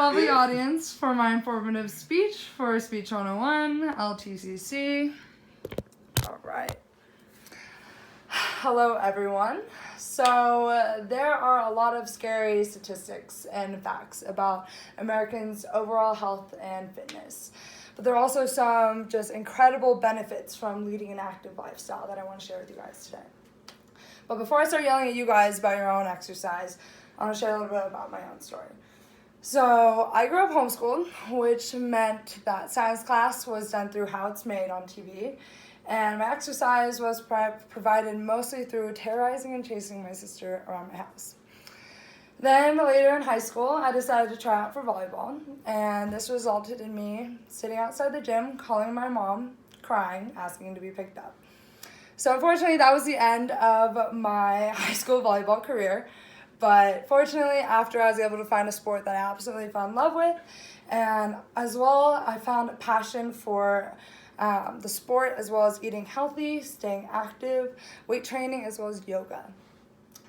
lovely audience for my informative speech for Speech 101, LTCC. All right. Hello, everyone. So there are a lot of scary statistics and facts about Americans' overall health and fitness. But there are also some just incredible benefits from leading an active lifestyle that I want to share with you guys today. But before I start yelling at you guys about your own exercise, I want to share a little bit about my own story. So I grew up homeschooled, which meant that science class was done through How It's Made on TV, and my exercise was provided mostly through terrorizing and chasing my sister around my house. Then later in high school, I decided to try out for volleyball, and this resulted in me sitting outside the gym, calling my mom, crying, asking to be picked up. So unfortunately, that was the end of my high school volleyball career. But fortunately, after I was able to find a sport that I absolutely fell in love with, and as well, I found a passion for the sport, as well as eating healthy, staying active, weight training, as well as yoga.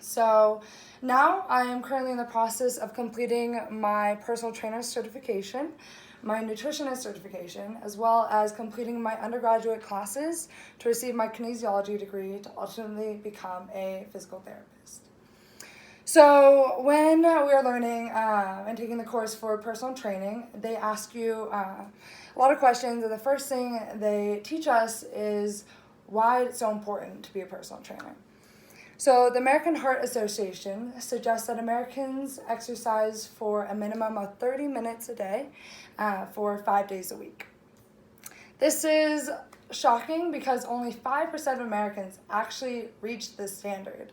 So now I am currently in the process of completing my personal trainer certification, my nutritionist certification, as well as completing my undergraduate classes to receive my kinesiology degree to ultimately become a physical therapist. So when we are learning and taking the course for personal training, they ask you a lot of questions, and the first thing they teach us is why it's so important to be a personal trainer. So the American Heart Association suggests that Americans exercise for a minimum of 30 minutes a day for 5 days a week. This is shocking because only 5% of Americans actually reach this standard.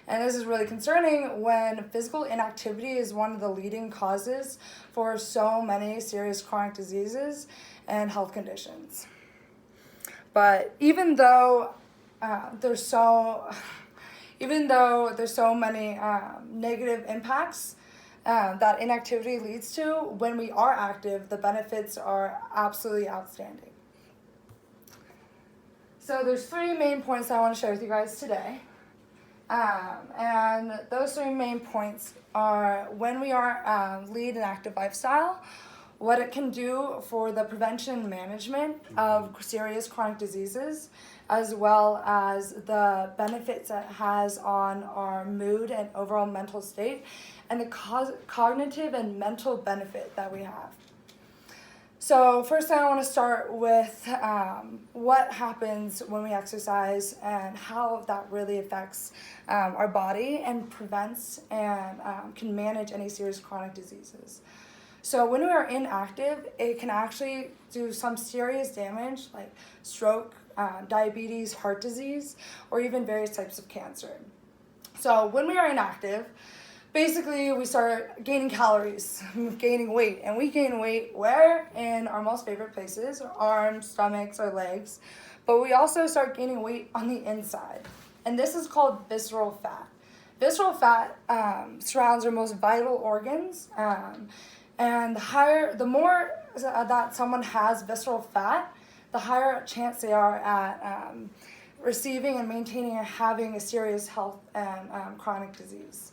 And this is really concerning when physical inactivity is one of the leading causes for so many serious chronic diseases and health conditions. But even though there's so many negative impacts that inactivity leads to, when we are active, the benefits are absolutely outstanding. So there's 3 main points I want to share with you guys today. And those 3 main points are when we are lead an active lifestyle, what it can do for the prevention and management of serious chronic diseases, as well as the benefits it has on our mood and overall mental state, and the cognitive and mental benefit that we have. So first I want to start with what happens when we exercise and how that really affects our body and prevents and can manage any serious chronic diseases. So when we are inactive, it can actually do some serious damage like stroke, diabetes, heart disease, or even various types of cancer. So when we are inactive, basically we start gaining calories, gaining weight, and we gain weight where? In our most favorite places, our arms, stomachs, our legs, but we also start gaining weight on the inside, and this is called visceral fat. Visceral fat surrounds our most vital organs, and the more that someone has visceral fat, the higher chance they are at receiving and maintaining and having a serious health and chronic disease.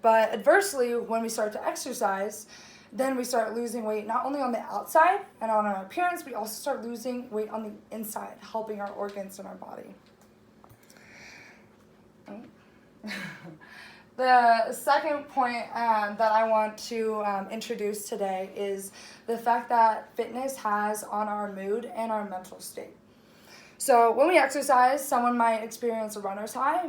But adversely, when we start to exercise, then we start losing weight not only on the outside and on our appearance, we also start losing weight on the inside, helping our organs in our body. The second point that I want to introduce today is the fact that fitness has on our mood and our mental state. So when we exercise, someone might experience a runner's high,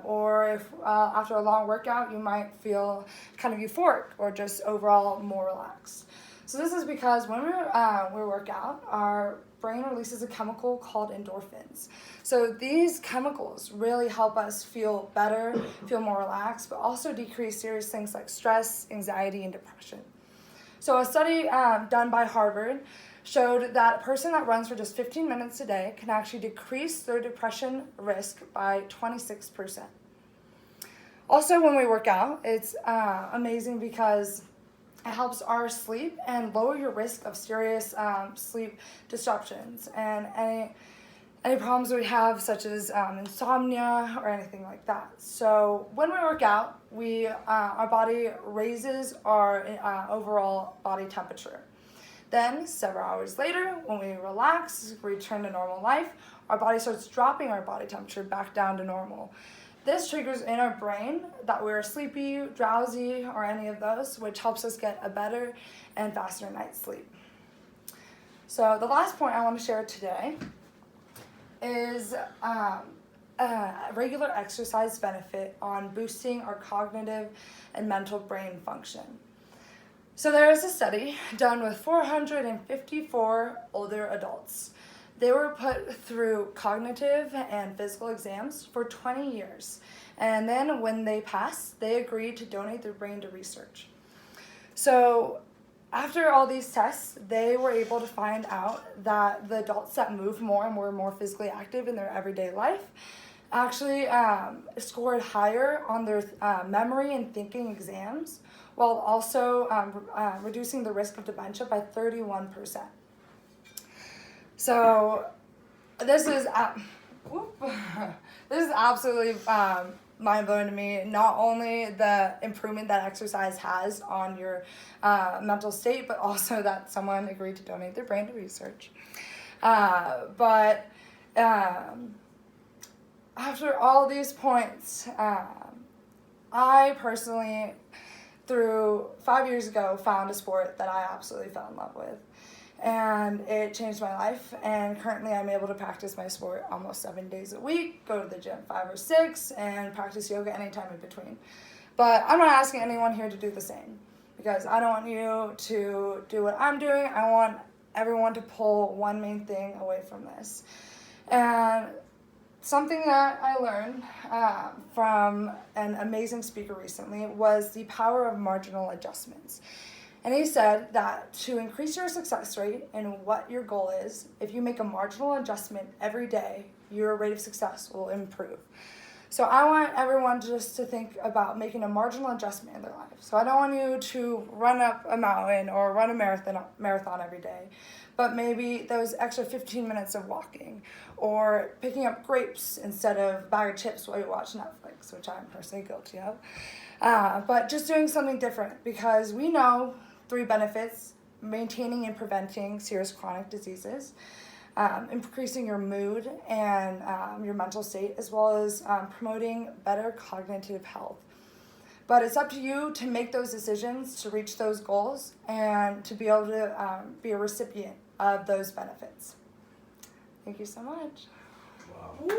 or if after a long workout, you might feel kind of euphoric or just overall more relaxed. So this is because when we work out, our brain releases a chemical called endorphins. So these chemicals really help us feel better, feel more relaxed, but also decrease serious things like stress, anxiety, and depression. So a study done by Harvard showed that a person that runs for just 15 minutes a day can actually decrease their depression risk by 26%. Also, when we work out, it's amazing because it helps our sleep and lower your risk of serious sleep disruptions and any problems we have, such as insomnia or anything like that. So when we work out, our body raises our overall body temperature. Then, several hours later, when we relax, return to normal life, our body starts dropping our body temperature back down to normal. This triggers in our brain that we're sleepy, drowsy, or any of those, which helps us get a better and faster night's sleep. So the last point I want to share today is regular exercise benefit on boosting our cognitive and mental brain function. So there is a study done with 454 older adults. They were put through cognitive and physical exams for 20 years. And then when they passed, they agreed to donate their brain to research. So after all these tests, they were able to find out that the adults that moved more and were more physically active in their everyday life actually scored higher on their memory and thinking exams, while also reducing the risk of dementia by 31%. So this is absolutely mind-blowing to me. Not only the improvement that exercise has on your mental state, but also that someone agreed to donate their brain to research. But after all these points, I personally, through 5 years ago, found a sport that I absolutely fell in love with. And it changed my life, and currently I'm able to practice my sport almost 7 days a week, go to the gym 5 or 6, and practice yoga anytime in between. But I'm not asking anyone here to do the same, because I don't want you to do what I'm doing. I want everyone to pull one main thing away from this. And something that I learned from an amazing speaker recently was the power of marginal adjustments. And he said that to increase your success rate and what your goal is, if you make a marginal adjustment every day, your rate of success will improve. So I want everyone just to think about making a marginal adjustment in their life. So I don't want you to run up a mountain or run a marathon every day, but maybe those extra 15 minutes of walking, or picking up grapes instead of a bag of chips while you watch Netflix, which I'm personally guilty of. But just doing something different, because we know 3 benefits: maintaining and preventing serious chronic diseases, increasing your mood and your mental state, as well as promoting better cognitive health. But it's up to you to make those decisions to reach those goals and to be able to be a recipient of those benefits. Thank you so much. Wow. Woo!